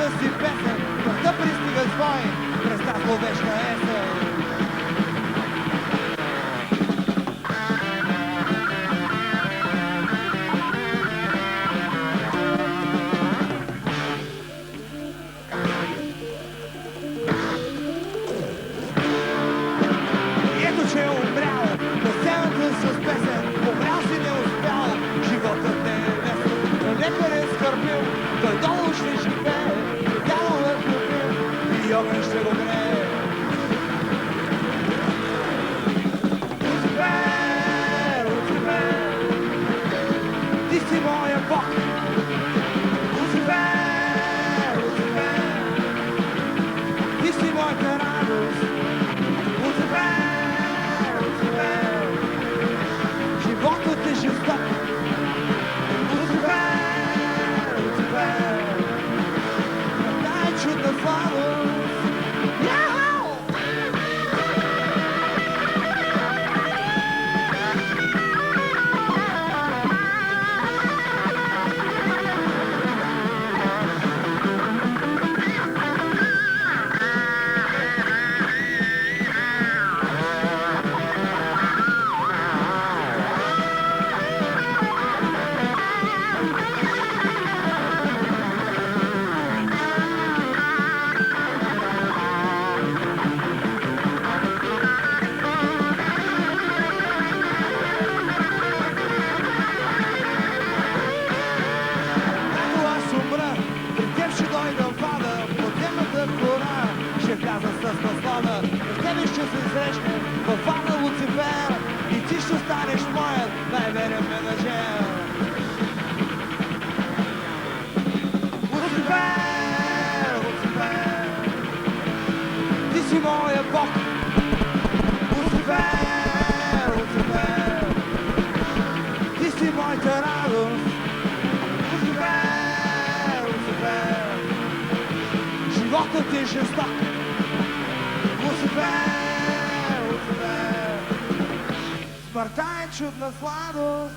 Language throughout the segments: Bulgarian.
последната си песен, да пристига свой през тази зловеща есен. Смъртта е чудна сладост.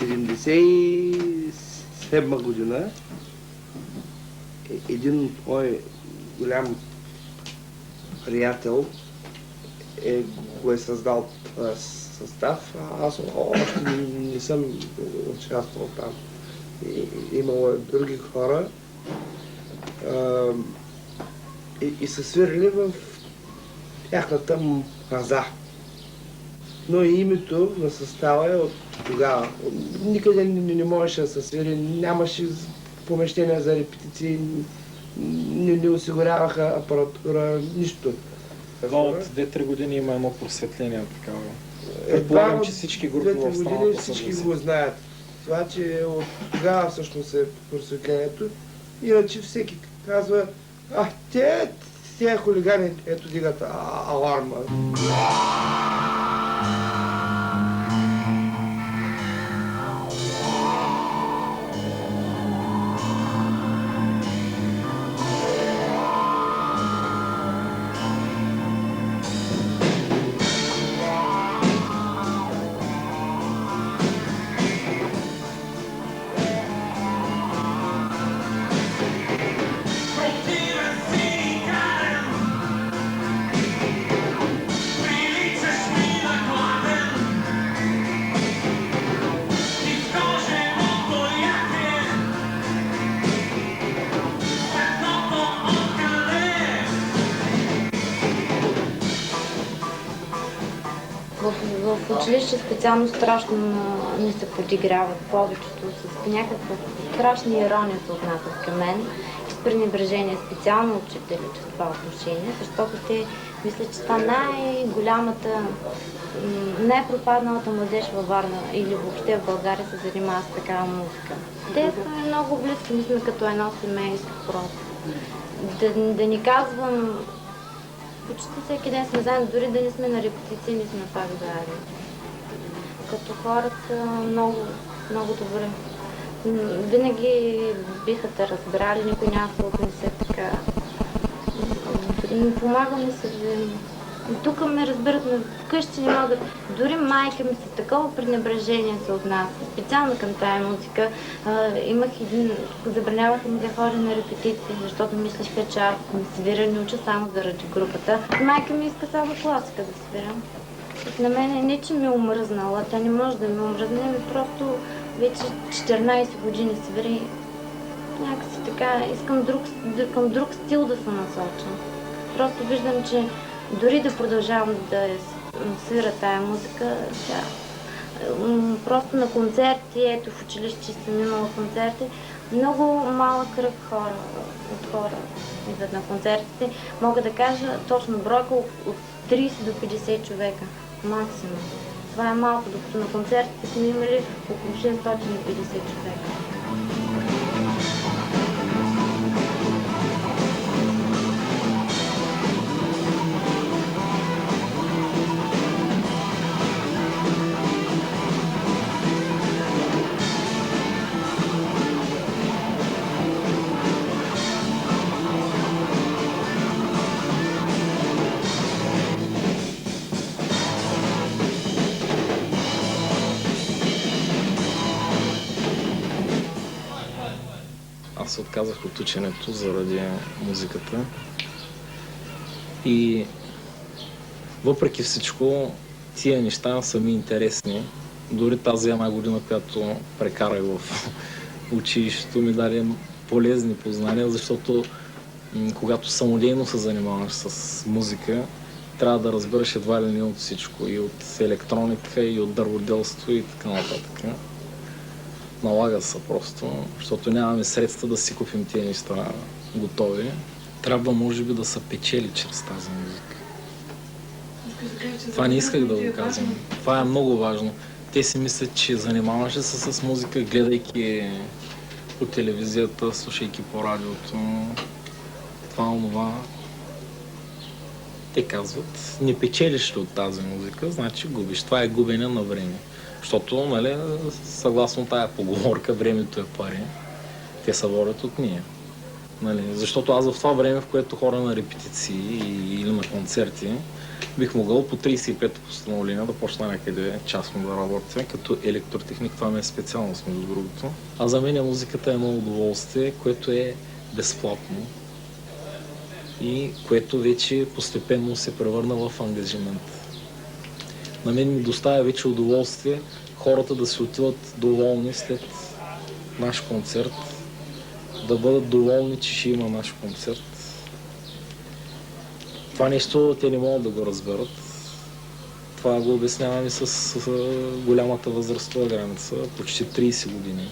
77 година един мой голям приятел го е създал състав, аз още не съм участвал там. Имало други хора и са свирили в тяхната маза. Но и името на състава е от тогава. Никъде не можеше да се свири, нямаше помещения за репетиции, не осигуряваха апаратура, нищо. Това от 2-3 години има едно просветление такава. Предполагам, че всички групи в страната всички го знаят. Това, че от тогава всъщност е просветлението. Иначе всеки казва, тези хулигани, ето дигат аларма. В училище специално страшно ми се подиграват повечето, с някаква страшна ирония се отнасят към мен и с пренебрежение специално учителите в това отношение, защото те мислят, че това най-голямата, най-пропадналата младеж във Варна или въобще в България се занимава с такава музика. Те са много близки, мисля, като едно семейство просто. Да ни казвам, почти всеки ден сме заедно, дори да не сме на репетиции, ние сме пак заедно. Като хората много, много добре. Винаги биха те разбрали, никой няма да отнесе така. Помагаме се взаимно. Тук ме разбират, но вкъщи не могат. Дори майка ми с такова пренебрежение се отнася. Специално към тая музика. Забраняваха ми да ходя на репетиции, защото мислеха, че ако ми свира, не уча само заради групата. Майка ми иска само класика да свирам. На мен не, че ми е омръзнала, тя не може да ми омръзне, просто вече 14 години свири. Някакси така, искам към друг стил да се насоча. Просто виждам, че дори да продължавам да свира тая музика, просто на концерти, ето в училище съм имала концерти, много малък кръг от хора идват на концертите. Мога да кажа точно бройка от 30 до 50 човека, максимум. Това е малко, докато на концертите сме имали около 650 човека. Аз се отказах от ученето заради музиката и въпреки всичко тия неща са ми интересни. Дори тази една година, която прекарах в училището, ми даде полезни познания, защото когато самодейно се занимаваш с музика, трябва да разбираш едва ли не от всичко, и от електроника, и от дърводелство и така нататък. Налага се просто, защото нямаме средства да си купим тези неща готови. Трябва може би да се печели чрез тази музика. Това не исках да го казвам. Това е много важно. Те си мислят, че занимаваш се с музика, гледайки по телевизията, слушайки по радиото, това. Те казват, не печелиш ли от тази музика, значи губиш. Това е губене на време. Защото, нали, съгласно тая поговорка, времето е пари. Те се водят от ние. Нали, защото аз в това време, в което хора на репетиции или на концерти, бих могъл по 35-та постановление да почна някъде частно да работя, като електротехник. Това ми е специалност, между другото. А за мен музиката е едно удоволствие, което е безплатно и което вече постепенно се превърна в ангажимент. На мен ми доставя вече удоволствие хората да се отиват доволни след наш концерт, да бъдат доволни, че ще има наш концерт. Това нещо те не могат да го разберат. Това го обясняваме с голямата възрастова граница, почти 30 години.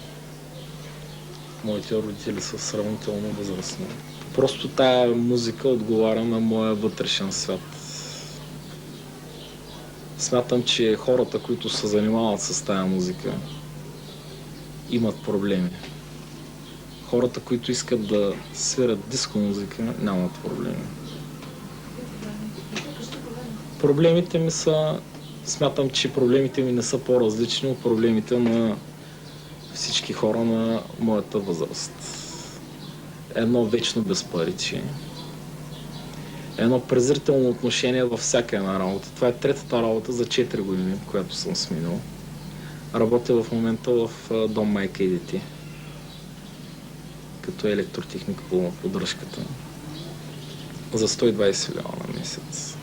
Моите родители са сравнително възрастни. Просто тая музика отговаря на моя вътрешен свят. Смятам, че хората, които се занимават с тая музика, имат проблеми. Хората, които искат да свирят диско музика, нямат проблеми. Проблемите ми са... Смятам, че проблемите ми не са по-различни от проблемите на всички хора на моята възраст. Едно вечно безпаричие. Едно презрително отношение във всяка една работа. Това е третата работа за 4 години, която съм сменил. Работя в момента в дом майка и дете, като електротехник по поддръжката, за 120 лева на месец.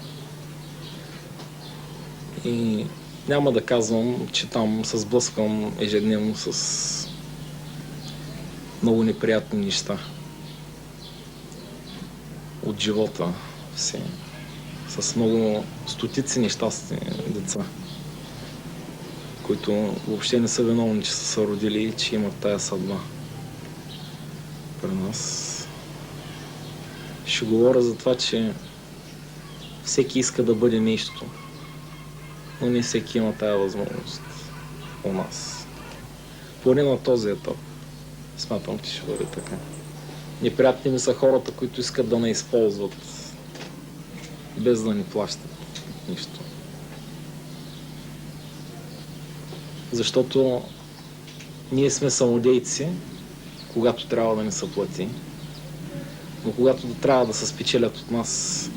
И няма да казвам, че там се сблъсквам ежедневно с много неприятни неща от живота си, с много стотици нещастни деца, които въобще не са виновни, че са се родили и че имат тая съдба при нас. Ще говоря за това, че всеки иска да бъде нещо, но не всеки има тая възможност у нас. Поне на този етап смятам, че ще бъде така. Неприятни ми са хората, които искат да не използват без да ни плащат нищо. Защото ние сме самодейци, когато трябва да ни се плати, но когато трябва да се спечелят от нас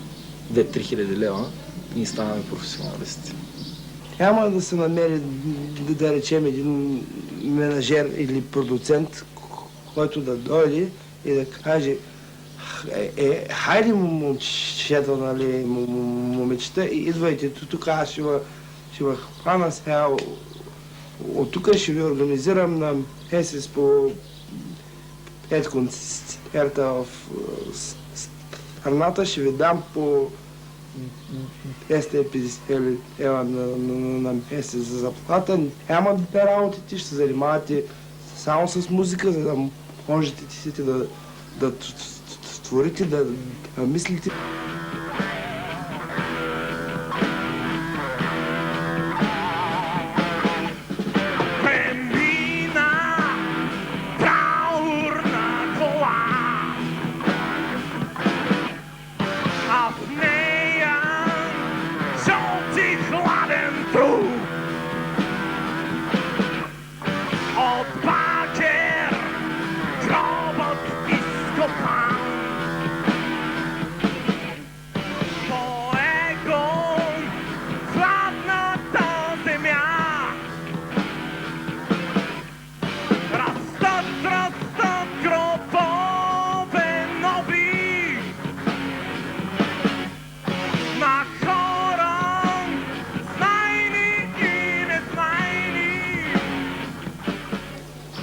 2-3 хиляди лева, ние станаме професионалисти. Няма да се намери, да речем, един менажер или продуцент, който да дойде и да каже: хайде, момчета, нали, момичета, идвайте тук, аз ще ви хвана сега, от тук ще ви организирам на месец по 5 концерта в страната, ще ви дам по 250 лева на месец за заплата. Няма да работите, ще се занимавате само с музика, за да можете да творите, да мислите.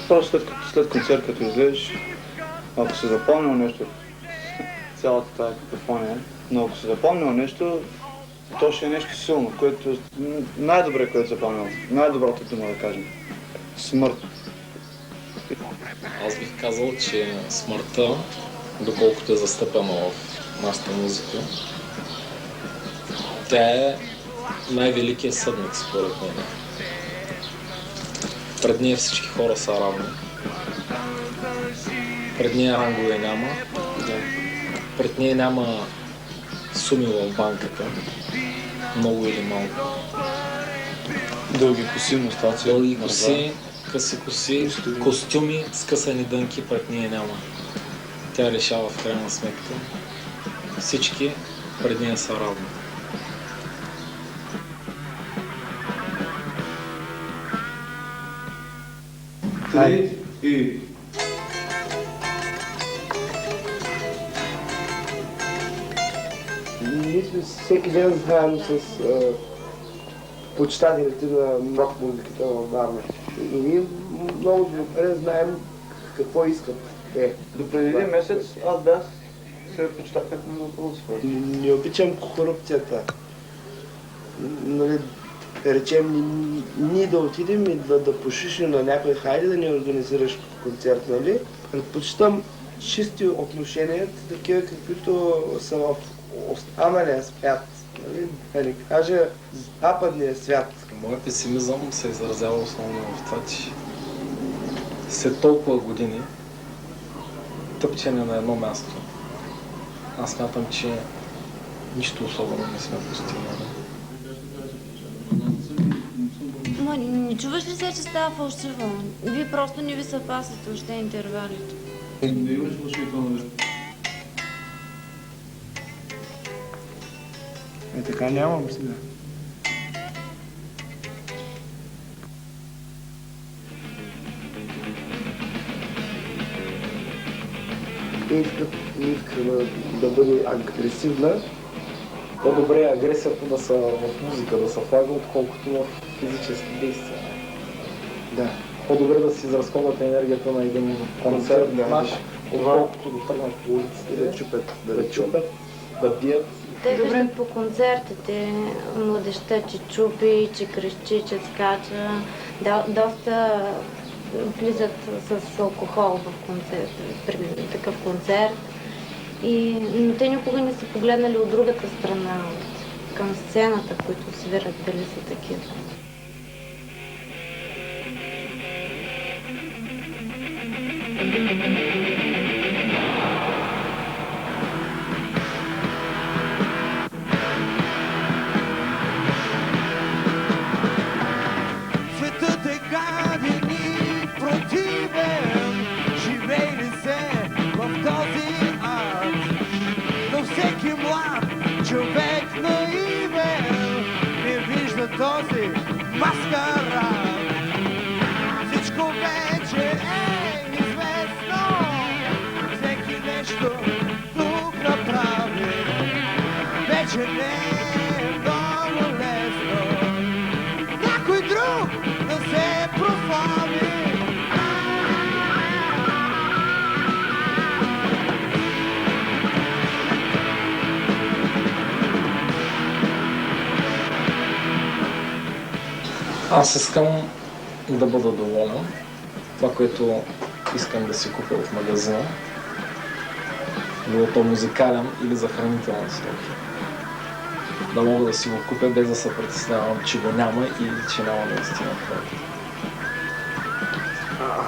Просто след концерт, като излезеш, ако си запомнил нещо, цялата тази какофония, но ако си запомнил нещо, то ще е нещо силно, което най-добре, което запомнил. Най-доброто дума да кажем. Смърт. Аз бих казал, че смъртта, доколкото е застъпена в нашата музика, тя е най-великият съдник, според мен. Пред нея всички хора са равни. Пред нея рангове няма. Пред нея няма суми в банката. Много или малко. Дълги коси, мустаци. Дълги коси, къси коси, костюми, скъсани дънки пред нея няма. Тя решава в крайна сметка. Всички пред нея са равни. Три и... Ние сме всеки ден заедно с почитателите на рок музиката в Варна. И ние много добре знаем какво искат те. До преди един месец аз бях се почитахме на полусфера. Не обичам корупцията. Нали, да речем, ние да отидем и да пошишим на някой: хайде да ни организираш концерт, нали? Предпочитам чисти отношения, такива каквито са в останалия свят. Нали? Да ни кажа западния свят. Моят песимизъм се изразява основно в това, че след толкова години тъпчене на едно място, аз смятам, че нищо особено не сме постигнали. Ма, не чуваш ли се, че става фалшиво? Вие просто не ви се пасат още интервалите. Не имаш фалшиви тонове. Така нямам сега. Не иска да бъде агресивна. По-добре е агресията да са в музика, да се влага, отколкото в физически действия. Да. По-добре да си изразходват енергията на един концерт, отколкото да тръгнат по улиците, да чупят, да бият. Те виждат по концертите младежта, че чупи, че крещи, че скача. Доста влизат с алкохол в концерт, при такъв концерт. Но те никога не са погледнали от другата страна, към сцената, които свират, дали са такива. Светът е гаден и противен, живейли се в този ад, но всеки млад човек наивен Аз искам да бъда доволен. Това, което искам да си купя в магазина, било то музикален или за хранителни стоки. Да мога да си го купя без да се притеснявам, че го няма или че няма наистина това.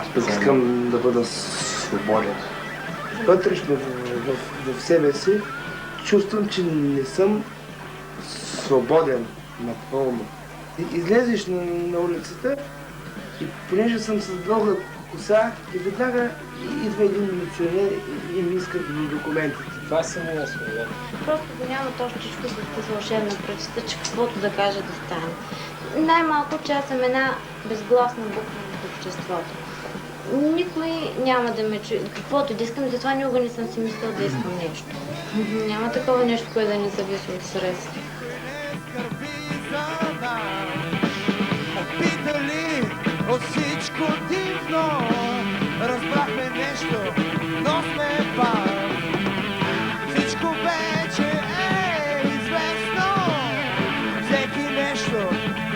Аз пък искам да бъда свободен. Вътрешно в себе си чувствам, че не съм свободен напълно. Излезеш на улицата и понеже съм с дълга коса и веднага идва един милиционер и ми иска документите. Това е само да. Просто го няма точно с вълшебна пръчета, че каквото да каже да стане. Най-малко, че аз съм една безгласна буква в обществото. Никой няма да ме чуе. Каквото да искам, затова никога не съм си мислила да искам нещо. Няма такова нещо, което да не зависи от средства. Опитали от всичко дивно, разбрахме нещо, но сме пак. Всичко вече е известно, всеки нещо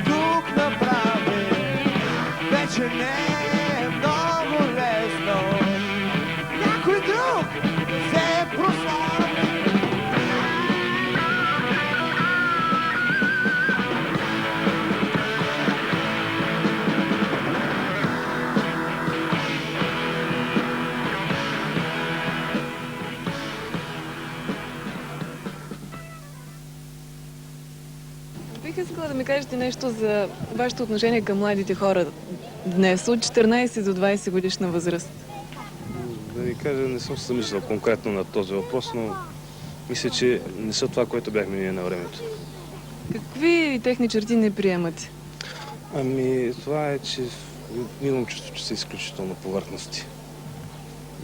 тук направи, вече не е много лесно. Някой друг се прослави. Бих искала да ми кажете нещо за вашето отношение към младите хора днес, от 14 до 20 годишна възраст. Да ви кажа, не съм се замислял конкретно на този въпрос, но мисля, че не са това, което бяхме ние на времето. Какви техни черти не приемате? Ами, това е, че имам чувство, че са изключително повърхности.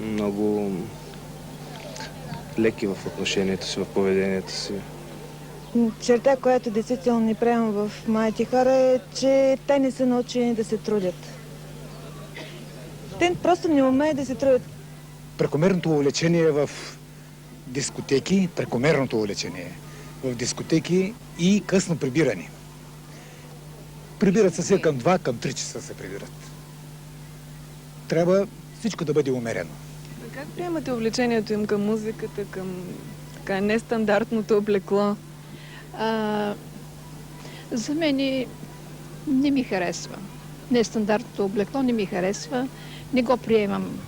Много леки в отношенията си, в поведението си. Черта, която действително не приемам в младите хора е, че те не са научени да се трудят. Те просто не умеят да се трудят. Прекомерното увлечение в дискотеки, прекомерното увлечение в дискотеки и късно прибиране. Прибират се към 2, към 3 часа се прибират. Трябва всичко да бъде умерено. Как приемате увлечението им към музиката, към така нестандартното облекло? За мен не ми харесва. Нестандартното облекло не ми харесва. Не го приемам.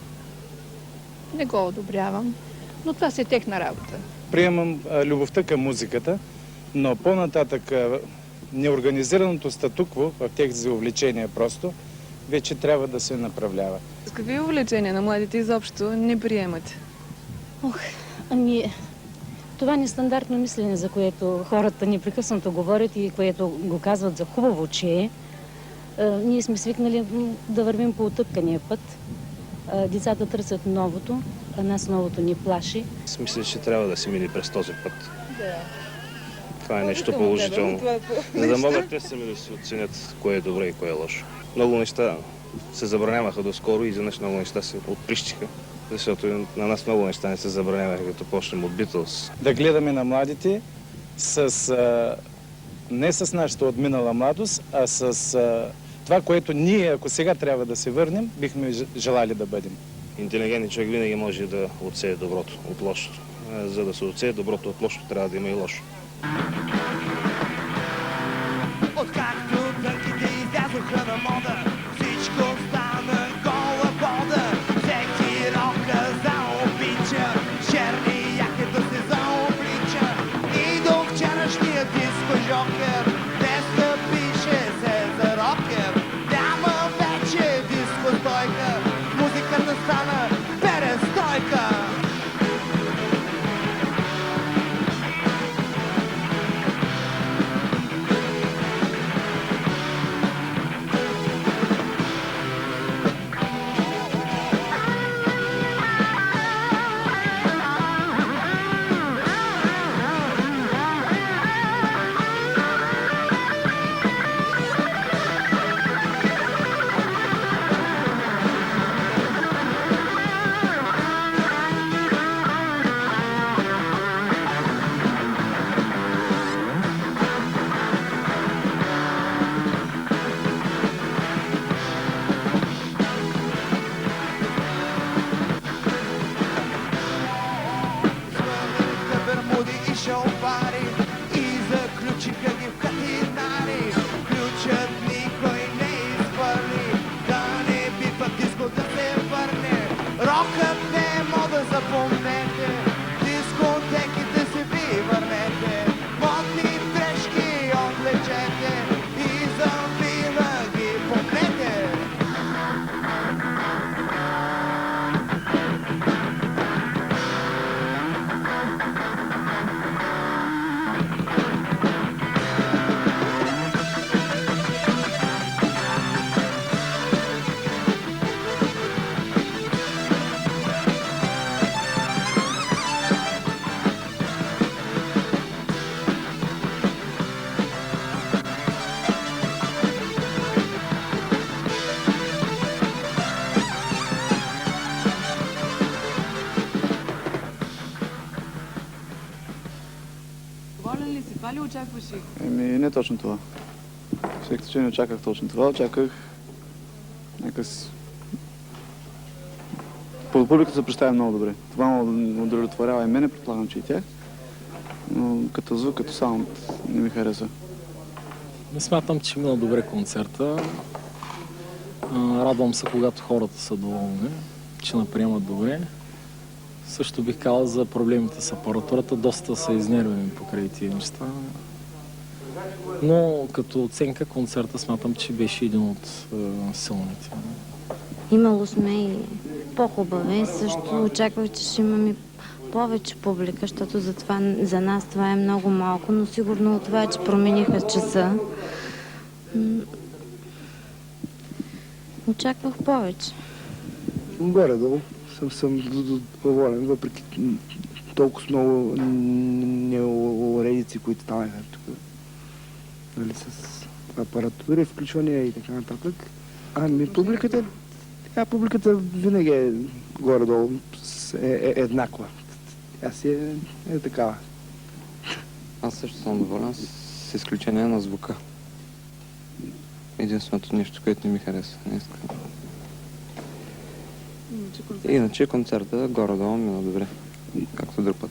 Не го одобрявам. Но това си е техна работа. Приемам любовта към музиката, но по-нататък неорганизираното статукво в тези увлечения просто вече трябва да се направлява. С какви увлечения на младите изобщо не приемате? Ами, това нестандартно мислене, за което хората непрекъснато говорят и което го казват за хубаво, че е. Ние сме свикнали да вървим по утъпкания път. Децата търсят новото, а нас новото ни плаши. Аз мисля, че трябва да се мине през този път. Да. Това е нещо положително. За да могат те сами да си оценят кое е добре и кое е лошо. Много неща се забраняваха доскоро и изведнъж много неща се отприщиха. Защото на нас много неща не се забраняваха, като почнем от Beatles. Да гледаме на младите не с нашата отминала младост, а с това, което ние, ако сега трябва да се върнем, бихме желали да бъдем. Интелигентен човек винаги може да отсее доброто от лошото. За да се отсее доброто от лошото, трябва да има и лошо. Откакто тънките излязоха на мода, всичко стана гола вода. Всеки рока заобича, черни якето се заоблича. И до вчерашния диско жокер, днеска пише се за рокер. Няма вече диско стойка, музиката стана перестойка. Рокът не е мода, запомнете, дискотеките си ви върнете, модни дрежки облечете и завинаги помнете. Доволен ли си? Това ли очакваш? Не точно това. Всеки случай не очаквах точно това. Очаквах някакъс... Публиката се представя много добре. Това ме удовлетворява и мене, предполагам, че и тях. Но като звук, като саунд не ми хареса. Не смятам, че мина добре концерта. Радвам се, когато хората са доволни, че наприемат добре. Също бих казал за проблемите с апаратурата. Доста са изнервени покрай тия неща. Но като оценка концерта смятам, че беше един от силните. Имало сме и по-хубави. Също очаквах, че ще имаме повече публика, защото за нас това е много малко, но сигурно от това е, че промениха часа. Очаквах повече. Горе-долу съм доволен, въпреки толкова много неуредици, които станаха тук. Нали, с апаратури, включвания и така нататък. Ами публиката винаги е горе-долу еднаква. Тя си е такава. Аз също съм доволен, с изключение на звука. Единственото нещо, което не ми хареса днес. Иначе концерта горе-долу мина добре, както друг път.